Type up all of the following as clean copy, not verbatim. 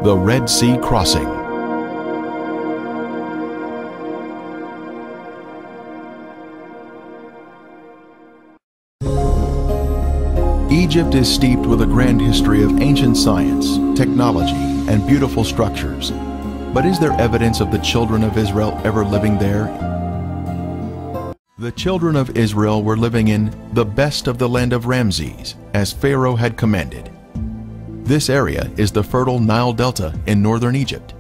The Red Sea Crossing. Egypt is steeped with a grand history of ancient science, technology, and beautiful structures. But is there evidence of the children of Israel ever living there? The children of Israel were living in the best of the land of Ramses, as Pharaoh had commanded. This area is the fertile Nile Delta in northern Egypt.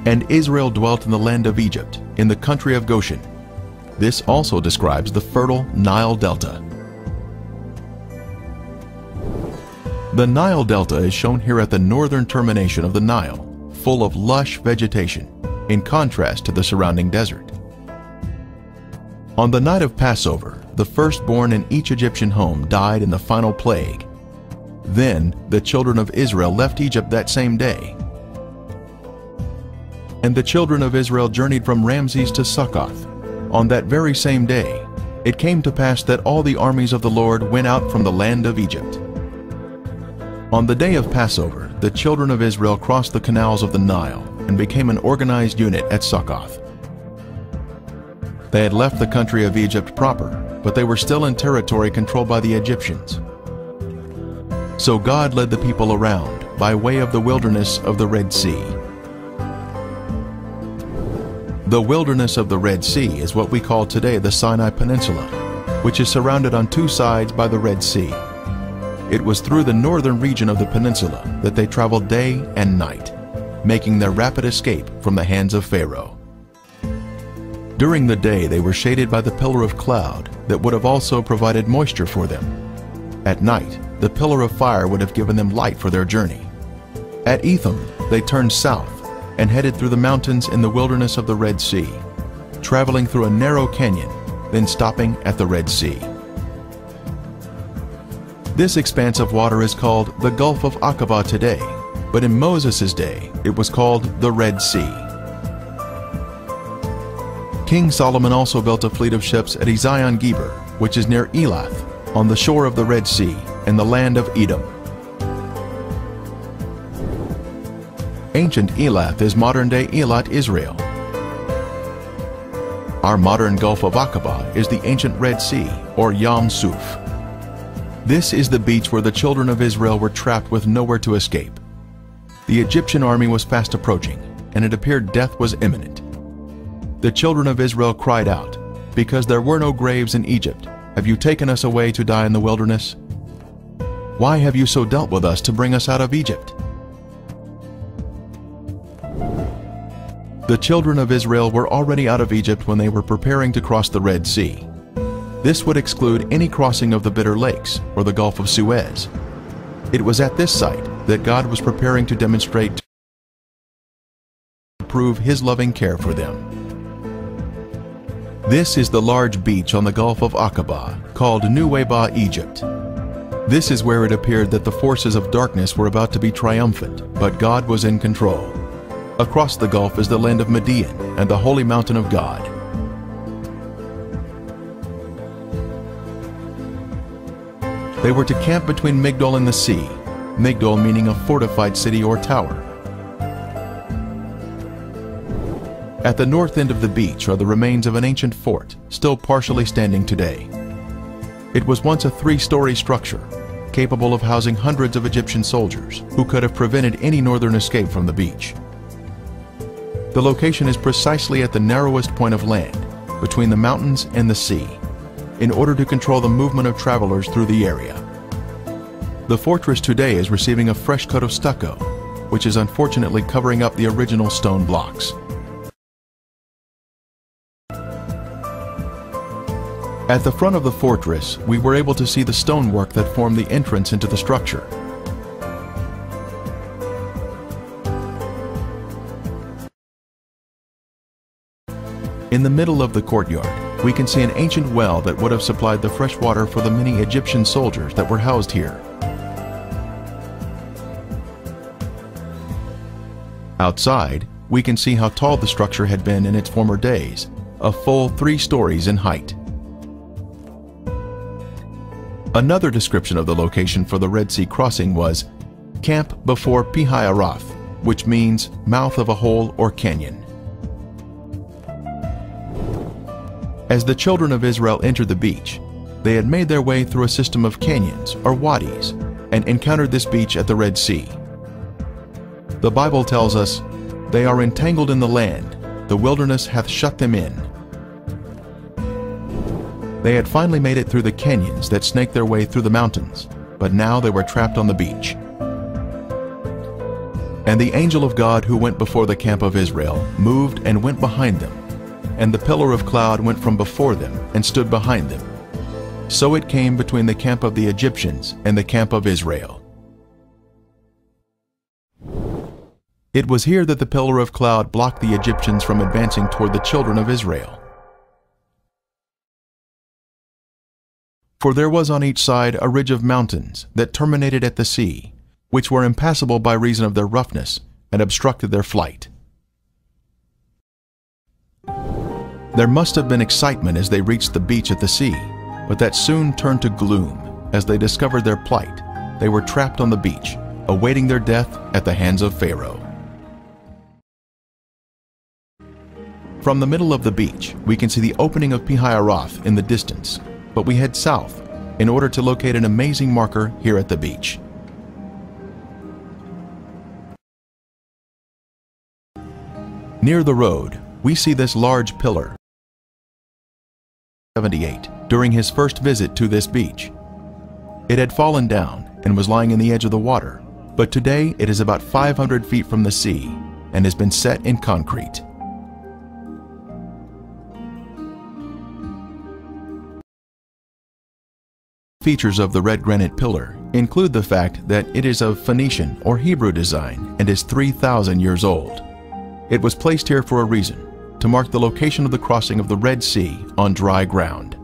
And Israel dwelt in the land of Egypt, in the country of Goshen. This also describes the fertile Nile Delta. The Nile Delta is shown here at the northern termination of the Nile, full of lush vegetation, in contrast to the surrounding desert. On the night of Passover, the firstborn in each Egyptian home died in the final plague. Then the children of Israel left Egypt that same day. And the children of Israel journeyed from Ramses to Succoth. On that very same day, it came to pass that all the armies of the Lord went out from the land of Egypt. On the day of Passover, the children of Israel crossed the canals of the Nile and became an organized unit at Succoth. They had left the country of Egypt proper, but they were still in territory controlled by the Egyptians. So God led the people around by way of the wilderness of the Red Sea. The wilderness of the Red Sea is what we call today the Sinai Peninsula, which is surrounded on two sides by the Red Sea. It was through the northern region of the peninsula that they traveled day and night, making their rapid escape from the hands of Pharaoh. During the day they were shaded by the pillar of cloud that would have also provided moisture for them. At night, the pillar of fire would have given them light for their journey. At Etham, they turned south and headed through the mountains in the wilderness of the Red Sea, traveling through a narrow canyon, then stopping at the Red Sea. This expanse of water is called the Gulf of Aqaba today, but in Moses' day, it was called the Red Sea. King Solomon also built a fleet of ships at Ezion-Geber, which is near Elath, on the shore of the Red Sea, in the land of Edom. Ancient Elath is modern-day Eilat, Israel. Our modern Gulf of Aqaba is the ancient Red Sea, or Yam Suf. This is the beach where the children of Israel were trapped with nowhere to escape. The Egyptian army was fast approaching, and it appeared death was imminent. The children of Israel cried out, "Because there were no graves in Egypt, have you taken us away to die in the wilderness? Why have you so dealt with us to bring us out of Egypt?" The children of Israel were already out of Egypt when they were preparing to cross the Red Sea. This would exclude any crossing of the Bitter Lakes or the Gulf of Suez. It was at this site that God was preparing to demonstrate to prove His loving care for them. This is the large beach on the Gulf of Aqaba, called Nuweiba, Egypt. This is where it appeared that the forces of darkness were about to be triumphant, but God was in control. Across the Gulf is the land of Midian and the holy mountain of God. They were to camp between Migdol and the sea, Migdol meaning a fortified city or tower. At the north end of the beach are the remains of an ancient fort, still partially standing today. It was once a three-story structure, capable of housing hundreds of Egyptian soldiers who could have prevented any northern escape from the beach. The location is precisely at the narrowest point of land, between the mountains and the sea, in order to control the movement of travelers through the area. The fortress today is receiving a fresh coat of stucco, which is unfortunately covering up the original stone blocks. At the front of the fortress, we were able to see the stonework that formed the entrance into the structure. In the middle of the courtyard, we can see an ancient well that would have supplied the fresh water for the many Egyptian soldiers that were housed here. Outside, we can see how tall the structure had been in its former days, a full 3 stories in height. Another description of the location for the Red Sea crossing was, Camp before Pi-hahiroth, which means mouth of a hole or canyon. As the children of Israel entered the beach, they had made their way through a system of canyons or wadis and encountered this beach at the Red Sea. The Bible tells us, "They are entangled in the land, the wilderness hath shut them in." They had finally made it through the canyons that snaked their way through the mountains, but now they were trapped on the beach. And the angel of God who went before the camp of Israel moved and went behind them, and the pillar of cloud went from before them and stood behind them. So it came between the camp of the Egyptians and the camp of Israel. It was here that the pillar of cloud blocked the Egyptians from advancing toward the children of Israel. For there was on each side a ridge of mountains that terminated at the sea, which were impassable by reason of their roughness, and obstructed their flight. There must have been excitement as they reached the beach at the sea, but that soon turned to gloom as they discovered their plight. They were trapped on the beach, awaiting their death at the hands of Pharaoh. From the middle of the beach, we can see the opening of Pi-hahiroth in the distance, but we head south in order to locate an amazing marker here at the beach. Near the road, we see this large pillar. 78 during his first visit to this beach. It had fallen down and was lying in the edge of the water, but today it is about 500 feet from the sea and has been set in concrete. Features of the red granite pillar include the fact that it is of Phoenician or Hebrew design and is 3,000 years old. It was placed here for a reason, to mark the location of the crossing of the Red Sea on dry ground.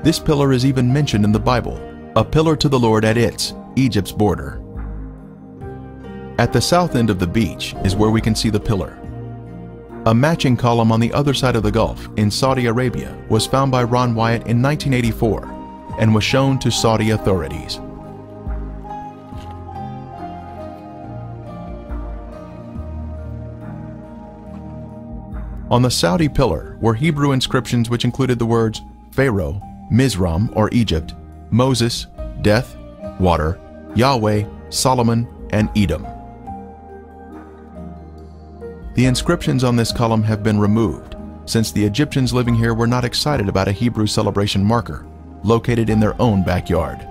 This pillar is even mentioned in the Bible, a pillar to the Lord at Egypt's border. At the south end of the beach is where we can see the pillar. A matching column on the other side of the Gulf in Saudi Arabia was found by Ron Wyatt in 1984 and was shown to Saudi authorities. On the Saudi pillar were Hebrew inscriptions which included the words Pharaoh, Mizraim or Egypt, Moses, death, water, Yahweh, Solomon, and Edom. The inscriptions on this column have been removed, since the Egyptians living here were not excited about a Hebrew celebration marker, located in their own backyard.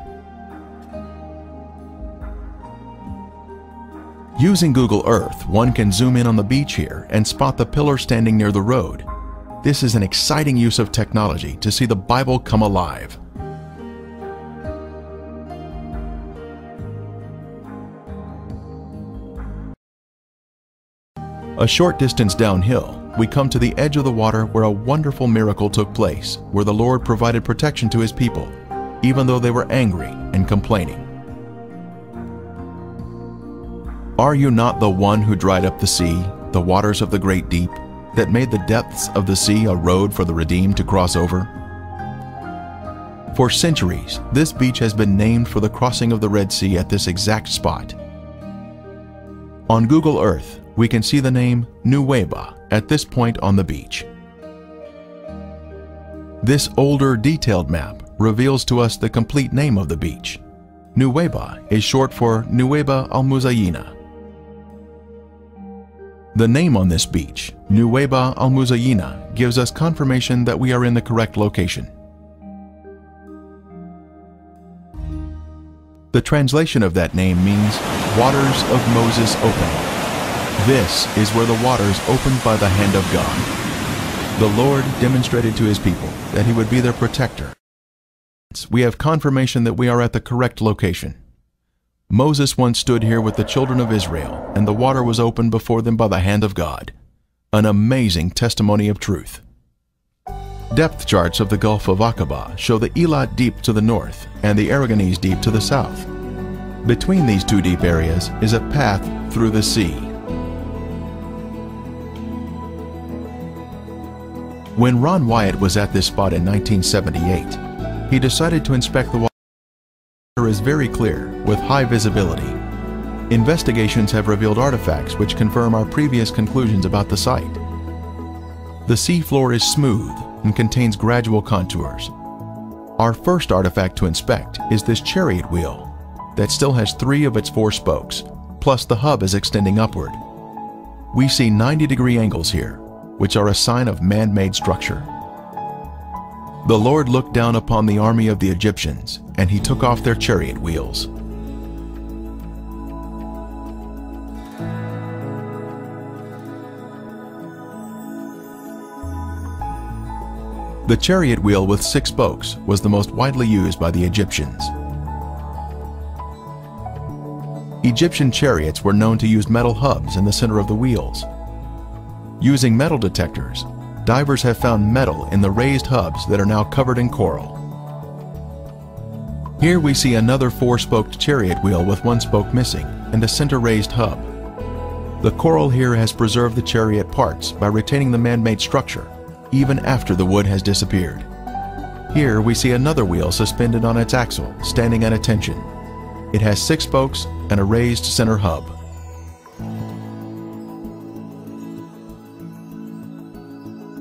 Using Google Earth, one can zoom in on the beach here and spot the pillar standing near the road. This is an exciting use of technology to see the Bible come alive. A short distance downhill, we come to the edge of the water where a wonderful miracle took place, where the Lord provided protection to His people, even though they were angry and complaining. Are you not the one who dried up the sea, the waters of the great deep, that made the depths of the sea a road for the redeemed to cross over? For centuries, this beach has been named for the crossing of the Red Sea at this exact spot. On Google Earth, we can see the name Nuweiba at this point on the beach. This older, detailed map reveals to us the complete name of the beach. Nuweiba is short for Nuweiba al-Muzayina. The name on this beach, Nuweiba al-Muzayina, gives us confirmation that we are in the correct location. The translation of that name means waters of Moses opening. This is where the waters opened by the hand of God. The Lord demonstrated to His people that He would be their protector. We have confirmation that we are at the correct location. Moses once stood here with the children of Israel, and the water was opened before them by the hand of God. An amazing testimony of truth. Depth charts of the Gulf of Aqaba show the Eilat Deep to the north and the Aragonese Deep to the south. Between these two deep areas is a path through the sea. When Ron Wyatt was at this spot in 1978, he decided to inspect the water. The water is very clear, with high visibility. Investigations have revealed artifacts which confirm our previous conclusions about the site. The seafloor is smooth and contains gradual contours. Our first artifact to inspect is this chariot wheel that still has 3 of its 4 spokes, plus the hub is extending upward. We see 90-degree angles here, which are a sign of man-made structure. The Lord looked down upon the army of the Egyptians, and he took off their chariot wheels. The chariot wheel with 6 spokes was the most widely used by the Egyptians. Egyptian chariots were known to use metal hubs in the center of the wheels. Using metal detectors, divers have found metal in the raised hubs that are now covered in coral. Here we see another 4-spoked chariot wheel with 1 spoke missing and a center raised hub. The coral here has preserved the chariot parts by retaining the man-made structure, even after the wood has disappeared. Here we see another wheel suspended on its axle, standing at attention. It has 6 spokes and a raised center hub.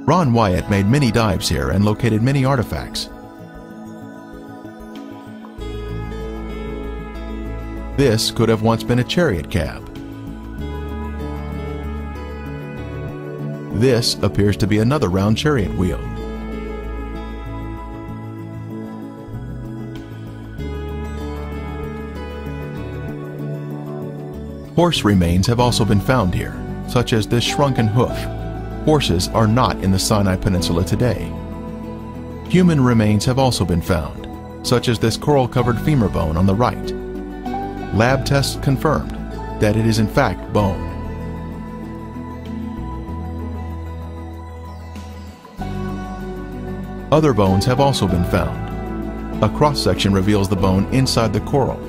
Ron Wyatt made many dives here and located many artifacts. This could have once been a chariot cab. This appears to be another round chariot wheel. Horse remains have also been found here, such as this shrunken hoof. Horses are not in the Sinai Peninsula today. Human remains have also been found, such as this coral-covered femur bone on the right. Lab tests confirmed that it is in fact bone. Other bones have also been found. A cross-section reveals the bone inside the coral.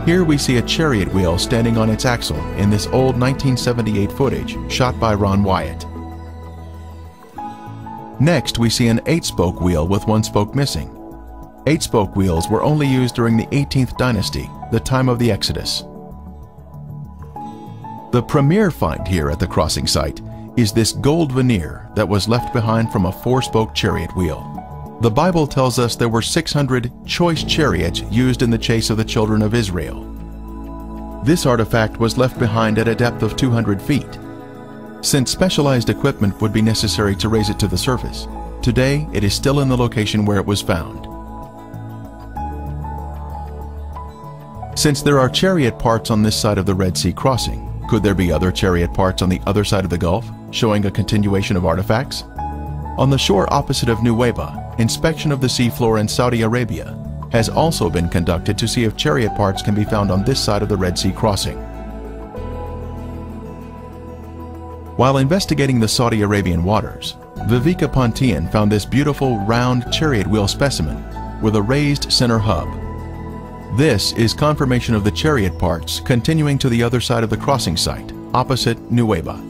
Here we see a chariot wheel standing on its axle in this old 1978 footage shot by Ron Wyatt. Next, we see an 8-spoke wheel with 1 spoke missing. 8-spoke wheels were only used during the 18th dynasty, the time of the Exodus. The premier find here at the crossing site is this gold veneer that was left behind from a 4-spoke chariot wheel. The Bible tells us there were 600 choice chariots used in the chase of the children of Israel. This artifact was left behind at a depth of 200 feet. Since specialized equipment would be necessary to raise it to the surface, today it is still in the location where it was found. Since there are chariot parts on this side of the Red Sea crossing, could there be other chariot parts on the other side of the Gulf, showing a continuation of artifacts? On the shore opposite of Nuweiba, inspection of the seafloor in Saudi Arabia has also been conducted to see if chariot parts can be found on this side of the Red Sea crossing. While investigating the Saudi Arabian waters, Viveka Pontian found this beautiful round chariot wheel specimen with a raised center hub. This is confirmation of the chariot parts continuing to the other side of the crossing site, opposite Nuweiba.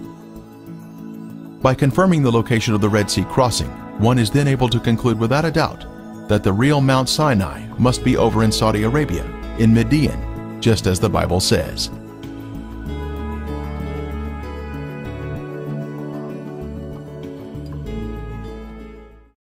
By confirming the location of the Red Sea crossing, one is then able to conclude without a doubt that the real Mount Sinai must be over in Saudi Arabia, in Midian, just as the Bible says.